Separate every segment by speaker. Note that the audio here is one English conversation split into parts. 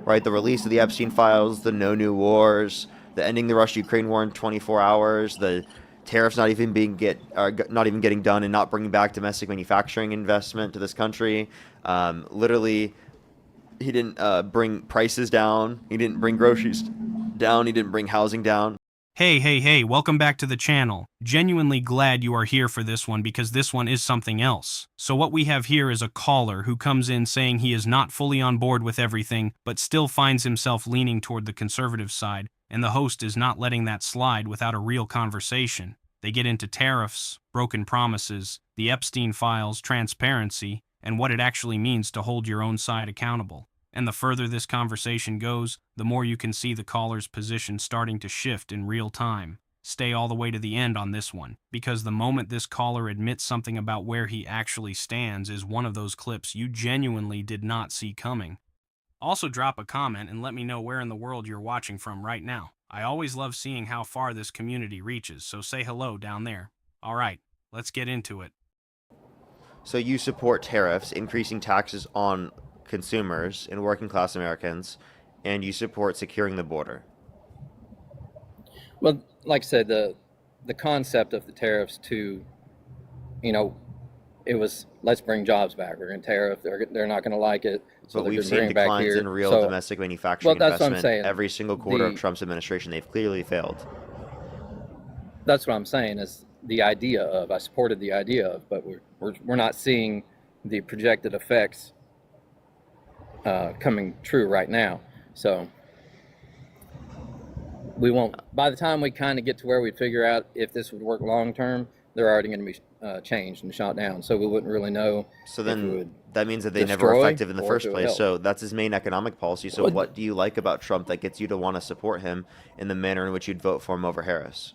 Speaker 1: right? The release of the Epstein files, the no new wars, the ending the Russia-Ukraine war in 24 hours, the tariffs not even getting done and not bringing back domestic manufacturing investment to this country. Literally, he didn't bring prices down. He didn't bring groceries down. He didn't bring housing down.
Speaker 2: Hey, welcome back to the channel. Genuinely glad you are here for this one because this one is something else. So what we have here is a caller who comes in saying he is not fully on board with everything, but still finds himself leaning toward the conservative side, and the host is not letting that slide without a real conversation. They get into tariffs, broken promises, the Epstein files, transparency, and what it actually means to hold your own side accountable. And the further this conversation goes, the more you can see the caller's position starting to shift in real time. Stay all the way to the end on this one, because the moment this caller admits something about where he actually stands is one of those clips you genuinely did not see coming. Also drop a comment and let me know where in the world you're watching from right now. I always love seeing how far this community reaches, so say hello down there. Alright, let's get into it.
Speaker 1: So you support tariffs, increasing taxes on consumers and working class Americans, and you support securing the border.
Speaker 3: Well, like I said, the concept of the tariffs to, it was let's bring jobs back. We're going to tariff. They're not going to like it.
Speaker 1: So we've seen declines in real domestic manufacturing
Speaker 3: that's
Speaker 1: investment
Speaker 3: what I'm saying.
Speaker 1: Every single quarter of Trump's administration. They've clearly failed.
Speaker 3: That's what I'm saying is the idea of, I supported the idea of, but we're not seeing the projected effects coming true right now. So we won't, by the time we kind of get to where we figure out if this would work long term, they're already going to be changed and shot down. So we wouldn't really know.
Speaker 1: So then that means that they never were effective in the first place. So that's his main economic policy. So what do you like about Trump that gets you to want to support him in the manner in which you'd vote for him over Harris?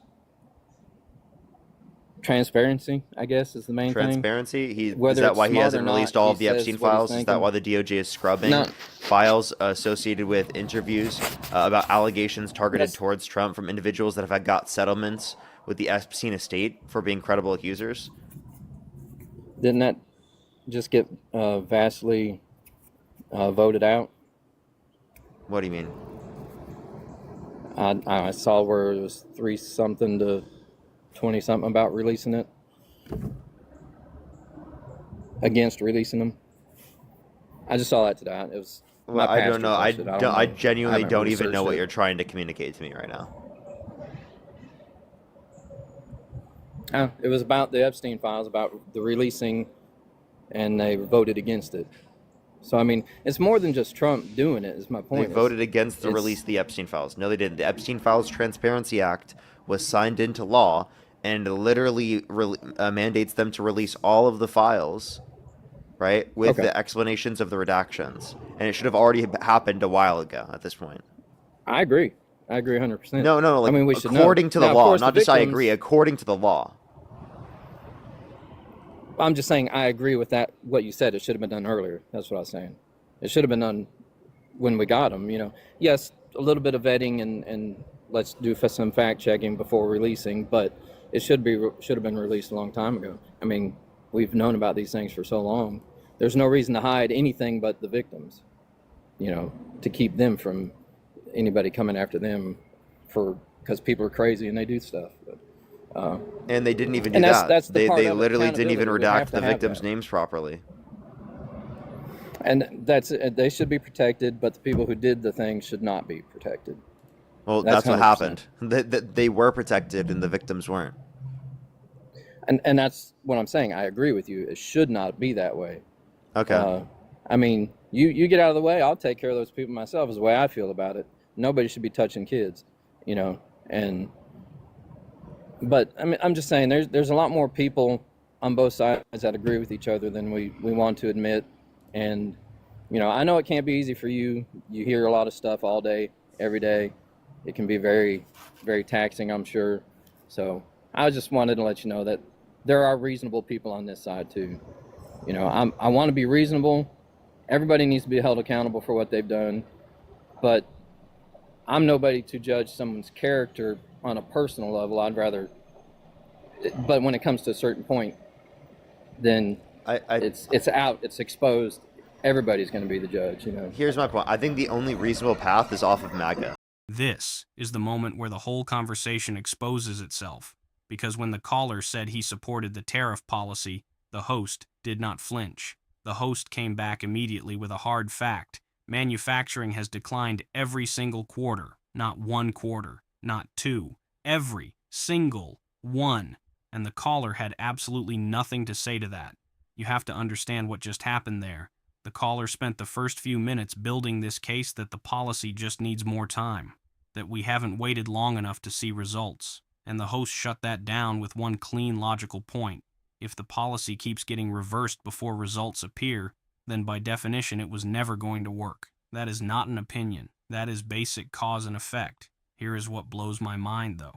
Speaker 3: Transparency, I guess, is the main thing.
Speaker 1: Transparency? Is that why he hasn't released all of the Epstein files? Is that why the DOJ is scrubbing files associated with interviews about allegations targeted towards Trump from individuals that have got settlements with the Epstein estate for being credible accusers?
Speaker 3: Didn't that just get vastly voted out?
Speaker 1: What do you mean?
Speaker 3: I saw where it was 3-something to 20-something about releasing it, against releasing them. I just saw that today. It was.
Speaker 1: Well, I don't know. I genuinely don't even know what you're trying to communicate to me right now.
Speaker 3: It was about the Epstein files, about the releasing, and they voted against it. So, I mean, it's more than just Trump doing it, is my point.
Speaker 1: They voted against the release of the Epstein files. No, they didn't. The Epstein Files Transparency Act was signed into law and literally mandates them to release all of the files, right, with the explanations of the redactions. And it should have already happened a while ago at this point.
Speaker 3: I agree 100%.
Speaker 1: No, like, I mean, we should according to the law, not just I agree, according to the law.
Speaker 3: I'm just saying I agree with that, what you said. It should have been done earlier. That's what I was saying. It should have been done when we got them, Yes, a little bit of vetting and let's do some fact checking before releasing, but it should have been released a long time ago. I mean, we've known about these things for so long. There's no reason to hide anything but the victims, to keep them from anybody coming after them because people are crazy and they do stuff. But,
Speaker 1: and they didn't even do that. They literally didn't even redact the victims' names properly.
Speaker 3: And they should be protected, but the people who did the thing should not be protected.
Speaker 1: Well, that's what happened. They were protected and the victims weren't.
Speaker 3: And that's what I'm saying. I agree with you. It should not be that way.
Speaker 1: Okay.
Speaker 3: I mean, you get out of the way, I'll take care of those people myself, is the way I feel about it. Nobody should be touching kids, but I mean, I'm just saying there's a lot more people on both sides that agree with each other than we want to admit. And, I know it can't be easy for you. You hear a lot of stuff all day, every day. It can be very, very taxing, I'm sure. So I just wanted to let you know that there are reasonable people on this side too. I want to be reasonable. Everybody needs to be held accountable for what they've done. But I'm nobody to judge someone's character on a personal level. But when it comes to a certain point, then it's out, it's exposed. everybody's going to be the judge,
Speaker 1: Here's my point. I think the only reasonable path is off of MAGA.
Speaker 2: This is the moment where the whole conversation exposes itself, because when the caller said he supported the tariff policy, the host did not flinch. The host came back immediately with a hard fact. Manufacturing has declined every single quarter, not one quarter, not two, every single one. And the caller had absolutely nothing to say to that. You have to understand what just happened there. The caller spent the first few minutes building this case that the policy just needs more time, that we haven't waited long enough to see results. And the host shut that down with one clean, logical point. If the policy keeps getting reversed before results appear, then by definition it was never going to work. That is not an opinion. That is basic cause and effect. Here is what blows my mind, though.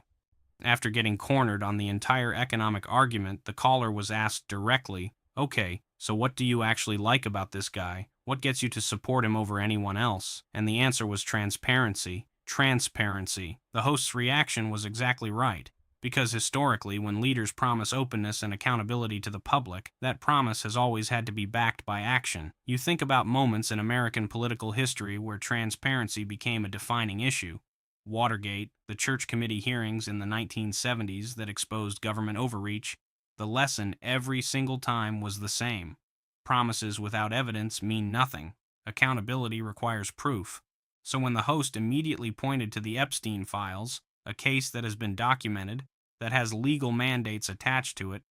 Speaker 2: After getting cornered on the entire economic argument, the caller was asked directly, "Okay, so what do you actually like about this guy? What gets you to support him over anyone else?" And the answer was transparency. Transparency. The host's reaction was exactly right. Because historically, when leaders promise openness and accountability to the public, that promise has always had to be backed by action. You think about moments in American political history where transparency became a defining issue. Watergate, the Church Committee hearings in the 1970s that exposed government overreach. The lesson every single time was the same. Promises without evidence mean nothing. Accountability requires proof. So when the host immediately pointed to the Epstein files, a case that has been documented, that has legal mandates attached to it,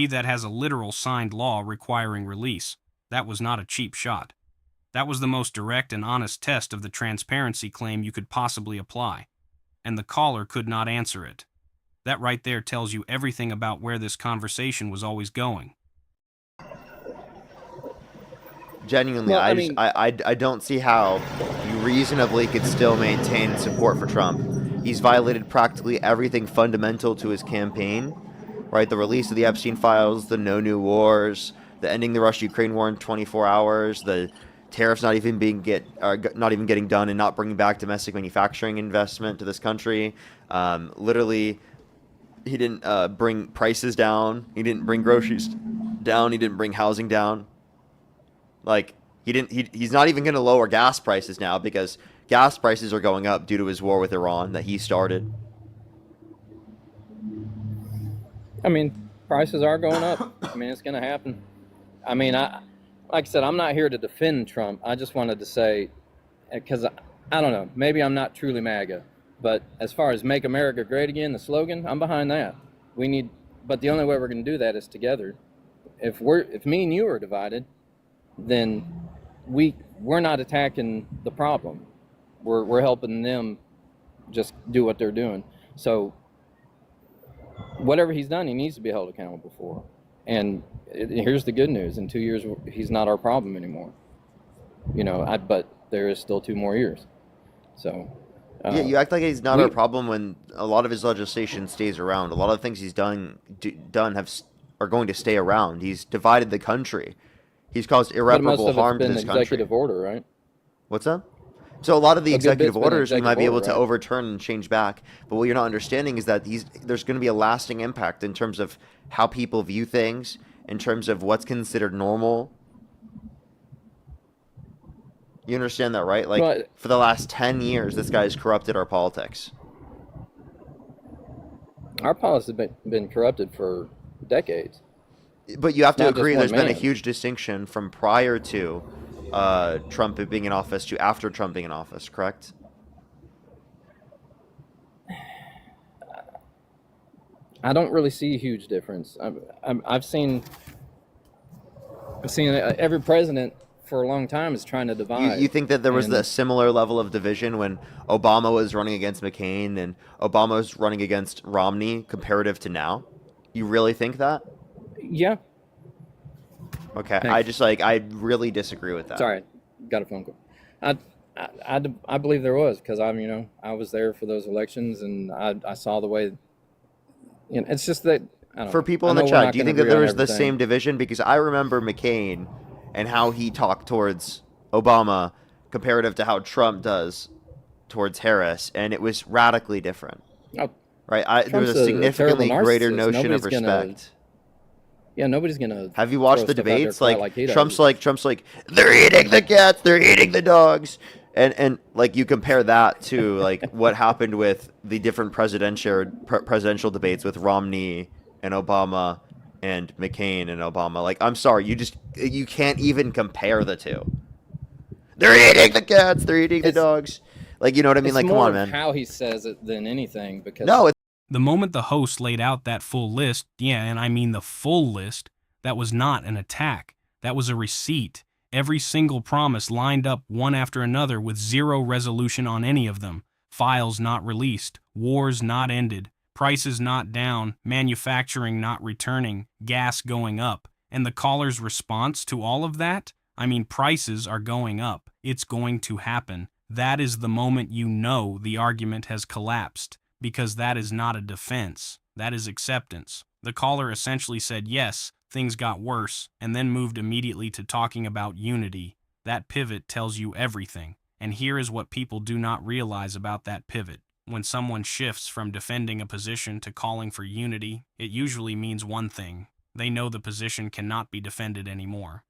Speaker 2: that has a literal signed law requiring release, that was not a cheap shot. That was the most direct and honest test of the transparency claim you could possibly apply. And the caller could not answer it. That right there tells you everything about where this conversation was always going.
Speaker 1: Genuinely,
Speaker 3: Well,
Speaker 1: I don't see how you reasonably could still maintain support for Trump. He's violated practically everything fundamental to his campaign, right? The release of the Epstein files, the no new wars, the ending the Russia-Ukraine war in 24 hours, the tariffs not even getting done and not bringing back domestic manufacturing investment to this country. Literally, he didn't bring prices down. He didn't bring groceries down. He didn't bring housing down. Like, he's not even going to lower gas prices now because gas prices are going up due to his war with Iran that he started.
Speaker 3: Prices are going up. It's going to happen. Like I said, I'm not here to defend Trump. I just wanted to say, because I don't know, maybe I'm not truly MAGA, but as far as Make America Great Again, the slogan, I'm behind that. But the only way we're going to do that is together. If me and you are divided, then we're not attacking the problem. We're helping them just do what they're doing. So whatever he's done, he needs to be held accountable for. And here's the good news: in 2 years, he's not our problem anymore. But there is still 2 more years. So
Speaker 1: yeah, you act like he's not our problem when a lot of his legislation stays around. A lot of things he's done are going to stay around. He's divided the country. He's caused irreparable harm to this country.
Speaker 3: Executive order, right?
Speaker 1: What's that? So a lot of the executive orders we might be able to
Speaker 3: right?
Speaker 1: overturn and change back. But what you're not understanding is that there's going to be a lasting impact in terms of how people view things, in terms of what's considered normal. You understand that, right? Like, for the last 10 years, this guy's corrupted our politics.
Speaker 3: Our policy has been corrupted for decades.
Speaker 1: But you have to agree there's been a
Speaker 3: man.
Speaker 1: huge distinction from prior to Trump being in office to after Trump being in office, correct?
Speaker 3: I don't really see a huge difference. I've seen every president for a long time is trying to divide.
Speaker 1: You think that there was a similar level of division when Obama was running against McCain and Obama was running against Romney comparative to now? You really think that?
Speaker 3: Yeah.
Speaker 1: Okay.
Speaker 3: Thanks.
Speaker 1: I really disagree with that.
Speaker 3: Sorry, got a phone call. I believe there was, because I was there for those elections and I saw the way. It's just that
Speaker 1: for people in the chat, do you think that there was the same division? Because I remember McCain and how he talked towards Obama comparative to how Trump does towards Harris, and it was radically different.
Speaker 3: Oh,
Speaker 1: right? There was a significantly greater notion of respect.
Speaker 3: Yeah, nobody's gonna.
Speaker 1: Have you watched
Speaker 3: throw
Speaker 1: the
Speaker 3: stuff out there
Speaker 1: debates?
Speaker 3: quite
Speaker 1: Like
Speaker 3: he
Speaker 1: Trump's
Speaker 3: does.
Speaker 1: like they're eating the cats, they're eating the dogs, and like you compare that to like what happened with the different presidential debates with Romney and Obama and McCain and Obama. Like I'm sorry, you can't even compare the two. They're eating the cats, they're eating the
Speaker 3: It's
Speaker 1: dogs. Like you know what I mean?
Speaker 3: it's
Speaker 1: Like come
Speaker 3: more
Speaker 1: on,
Speaker 3: of
Speaker 1: man.
Speaker 3: how he says it than anything, because
Speaker 1: No, it's
Speaker 2: The moment the host laid out that full list, yeah, and I mean the full list, that was not an attack. That was a receipt. Every single promise lined up one after another with zero resolution on any of them. Files not released, wars not ended, prices not down, manufacturing not returning, gas going up. And the caller's response to all of that? I mean, prices are going up. It's going to happen. That is the moment you know the argument has collapsed, because that is not a defense. That is acceptance. The caller essentially said, yes, things got worse, and then moved immediately to talking about unity. That pivot tells you everything. And here is what people do not realize about that pivot. When someone shifts from defending a position to calling for unity, it usually means one thing. They know the position cannot be defended anymore.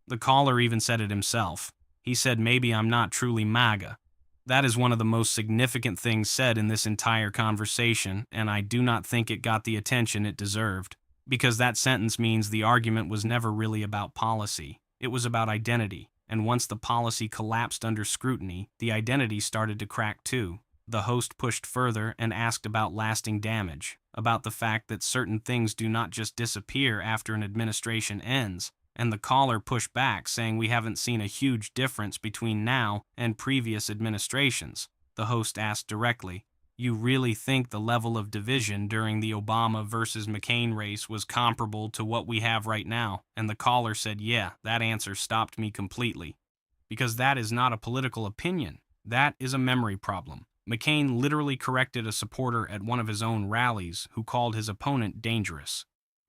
Speaker 2: The caller even said it himself. He said, maybe I'm not truly MAGA. That is one of the most significant things said in this entire conversation, and I do not think it got the attention it deserved. Because that sentence means the argument was never really about policy. It was about identity, and once the policy collapsed under scrutiny, the identity started to crack too. The host pushed further and asked about lasting damage, about the fact that certain things do not just disappear after an administration ends, and the caller pushed back, saying we haven't seen a huge difference between now and previous administrations. The host asked directly, you really think the level of division during the Obama versus McCain race was comparable to what we have right now? And the caller said, yeah, that answer stopped me completely. Because that is not a political opinion. That is a memory problem. McCain literally corrected a supporter at one of his own rallies who called his opponent dangerous.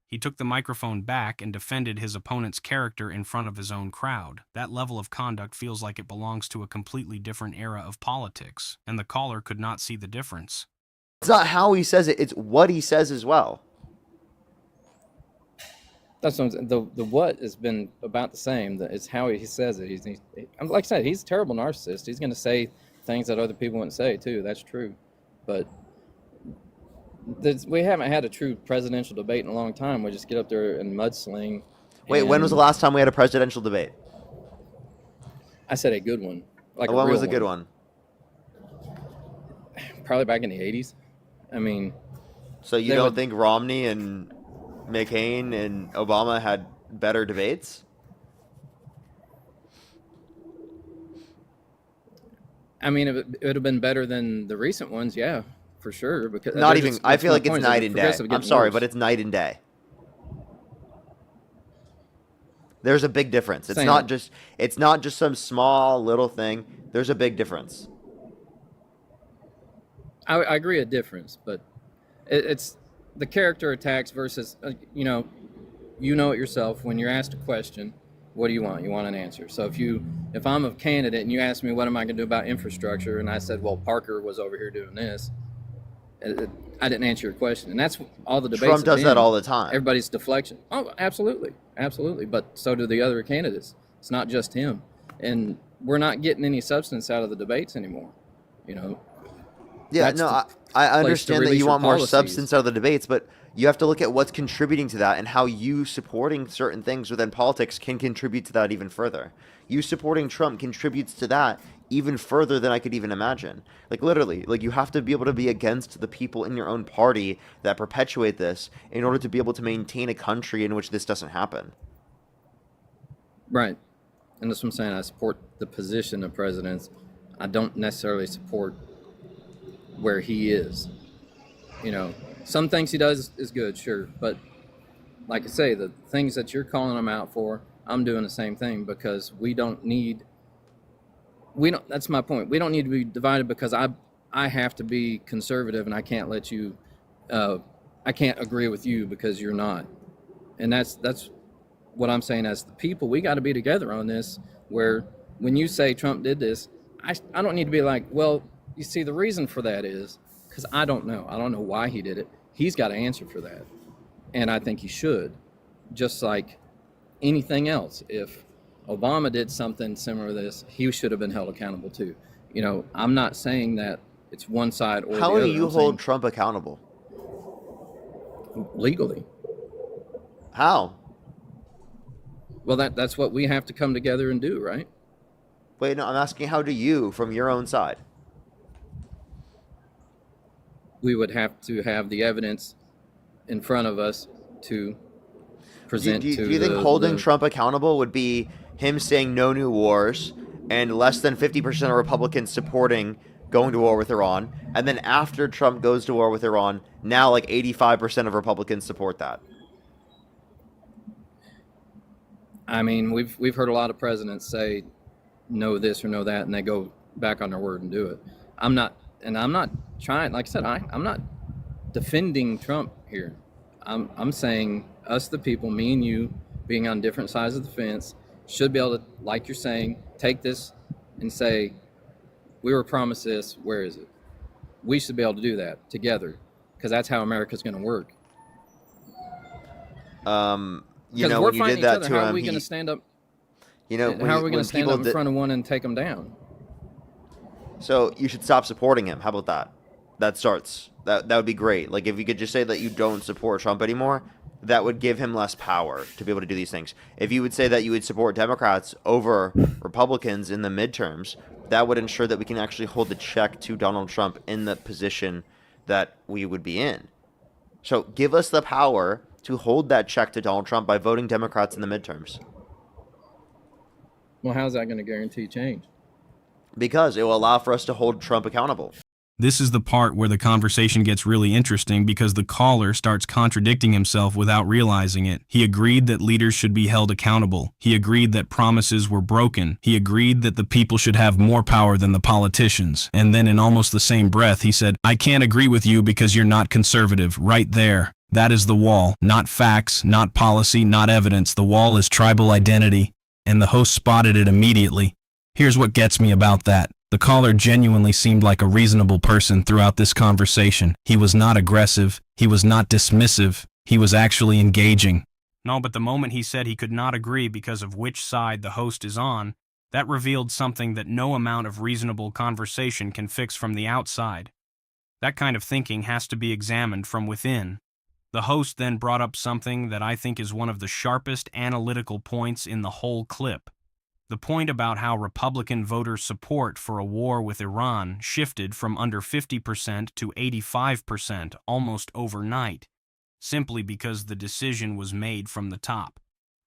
Speaker 2: He took the microphone back and defended his opponent's character in front of his own crowd. That level of conduct feels like it belongs to a completely different era of politics, and the caller could not see the difference.
Speaker 1: not how he says it, it's what he says as well.
Speaker 3: that's what the what has been about the same. It's how he says it. Like I said, he's a terrible narcissist. He's going to say things that other people wouldn't say too. That's true, but we haven't had a true presidential debate in a long time. We just get up there and mudsling.
Speaker 1: Wait, when was the last time we had a presidential debate?
Speaker 3: I said a good one. Like
Speaker 1: When was a good one?
Speaker 3: Probably back in the 80s. I mean,
Speaker 1: so you don't think Romney and McCain and Obama had better debates?
Speaker 3: I mean, it would have been better than the recent ones, yeah, for sure. Because
Speaker 1: Not even. I feel like it's night and day. I'm sorry, but it's night and day. There's a big difference. It's not just some small little thing. There's a big difference.
Speaker 3: I agree a difference, but it's the character attacks versus you know it yourself. When you're asked a question, what do you want? You want an answer. So if I'm a candidate and you ask me what am I going to do about infrastructure, and I said, well, Parker was over here doing this, I didn't answer your question, and that's all the debates.
Speaker 1: Trump does that all the time.
Speaker 3: Everybody's deflection. Oh, absolutely, absolutely. But so do the other candidates. It's not just him, and we're not getting any substance out of the debates anymore. You know.
Speaker 1: Yeah, no, I understand that you want more substance out of the debates, but you have to look at what's contributing to that and how you supporting certain things within politics can contribute to that even further. You supporting Trump contributes to that even further than I could even imagine. Like literally, like you have to be able to be against the people in your own party that perpetuate this in order to be able to maintain a country in which this doesn't happen.
Speaker 3: Right. And that's what I'm saying. I support the position of presidents. I don't necessarily support where he is. You know, some things he does is good, sure, but like I say, the things that you're calling him out for, I'm doing the same thing, because that's my point. We don't need to be divided because I have to be conservative and I can't let you I can't agree with you because you're not. And that's what I'm saying. As the people, we got to be together on this, where when you say Trump did this, I don't need to be like, well, you see, the reason for that is because I don't know. I don't know why he did it. He's got to answer for that. And I think he should. just like anything else. If Obama did something similar to this, he should have been held accountable too. You know, I'm not saying that it's one side or the
Speaker 1: How
Speaker 3: other.
Speaker 1: do you
Speaker 3: I'm
Speaker 1: hold
Speaker 3: saying
Speaker 1: Trump accountable?
Speaker 3: legally.
Speaker 1: How?
Speaker 3: Well, that's what we have to come together and do, right?
Speaker 1: Wait, no, I'm asking how do you, from your own side?
Speaker 3: We would have to have the evidence in front of us to present
Speaker 1: Do
Speaker 3: to
Speaker 1: you think holding
Speaker 3: the
Speaker 1: Trump accountable would be him saying no new wars and less than 50% of Republicans supporting going to war with Iran, and then after Trump goes to war with Iran, now like 85% of Republicans support that?
Speaker 3: I mean, we've heard a lot of presidents say no this or no that, and they go back on their word and do it. I'm not, and I'm not trying. Like I said, I'm not defending Trump here. I'm saying us, the people, me and you, being on different sides of the fence, should be able to, like you're saying, take this and say, we were promised this. Where is it? We should be able to do that together, because that's how America's going to work.
Speaker 1: You
Speaker 3: Because
Speaker 1: know,
Speaker 3: we're
Speaker 1: when you
Speaker 3: fighting
Speaker 1: did
Speaker 3: each
Speaker 1: that
Speaker 3: other.
Speaker 1: to
Speaker 3: How are
Speaker 1: him,
Speaker 3: we going to
Speaker 1: he,
Speaker 3: stand up?
Speaker 1: you know,
Speaker 3: How are we going
Speaker 1: when
Speaker 3: to stand
Speaker 1: people
Speaker 3: up in
Speaker 1: did,
Speaker 3: front of one and take them down?
Speaker 1: so you should stop supporting him. How about that? That would be great. Like if you could just say that you don't support Trump anymore, that would give him less power to be able to do these things. If you would say that you would support Democrats over Republicans in the midterms, that would ensure that we can actually hold the check to Donald Trump in the position that we would be in. So give us the power to hold that check to Donald Trump by voting Democrats in the midterms.
Speaker 3: Well, how's that going to guarantee change?
Speaker 1: Because it will allow for us to hold Trump accountable.
Speaker 2: This is the part where the conversation gets really interesting because the caller starts contradicting himself without realizing it. He agreed that leaders should be held accountable. He agreed that promises were broken. He agreed that the people should have more power than the politicians. And then in almost the same breath, he said, I can't agree with you because you're not conservative. Right there. That is the wall. Not facts, not policy, not evidence. The wall is tribal identity. And the host spotted it immediately. Here's what gets me about that. The caller genuinely seemed like a reasonable person throughout this conversation. He was not aggressive. He was not dismissive. He was actually engaging. No, but the moment he said he could not agree because of which side the host is on, that revealed something that no amount of reasonable conversation can fix from the outside. That kind of thinking has to be examined from within. The host then brought up something that I think is one of the sharpest analytical points in the whole clip. The point about how Republican voter support for a war with Iran shifted from under 50% to 85% almost overnight, simply because the decision was made from the top.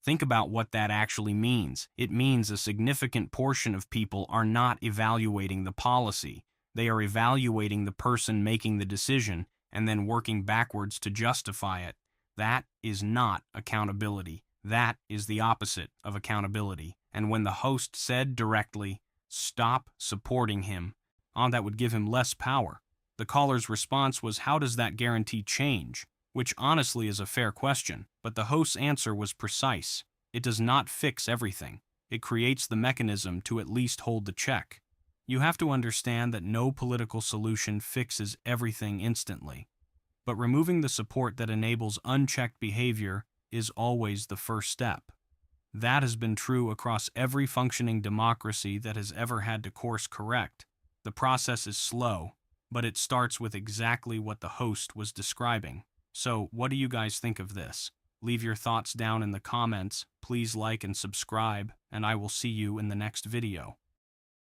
Speaker 2: Think about what that actually means. It means a significant portion of people are not evaluating the policy. They are evaluating the person making the decision and then working backwards to justify it. That is not accountability. That is the opposite of accountability. And when the host said directly, stop supporting him, that would give him less power. The caller's response was, how does that guarantee change? Which honestly is a fair question, but the host's answer was precise. It does not fix everything. It creates the mechanism to at least hold the check. You have to understand that no political solution fixes everything instantly. But removing the support that enables unchecked behavior is always the first step. That has been true across every functioning democracy that has ever had to course correct. The process is slow, but it starts with exactly what the host was describing. So, what do you guys think of this? Leave your thoughts down in the comments, please like and subscribe, and I will see you in the next video.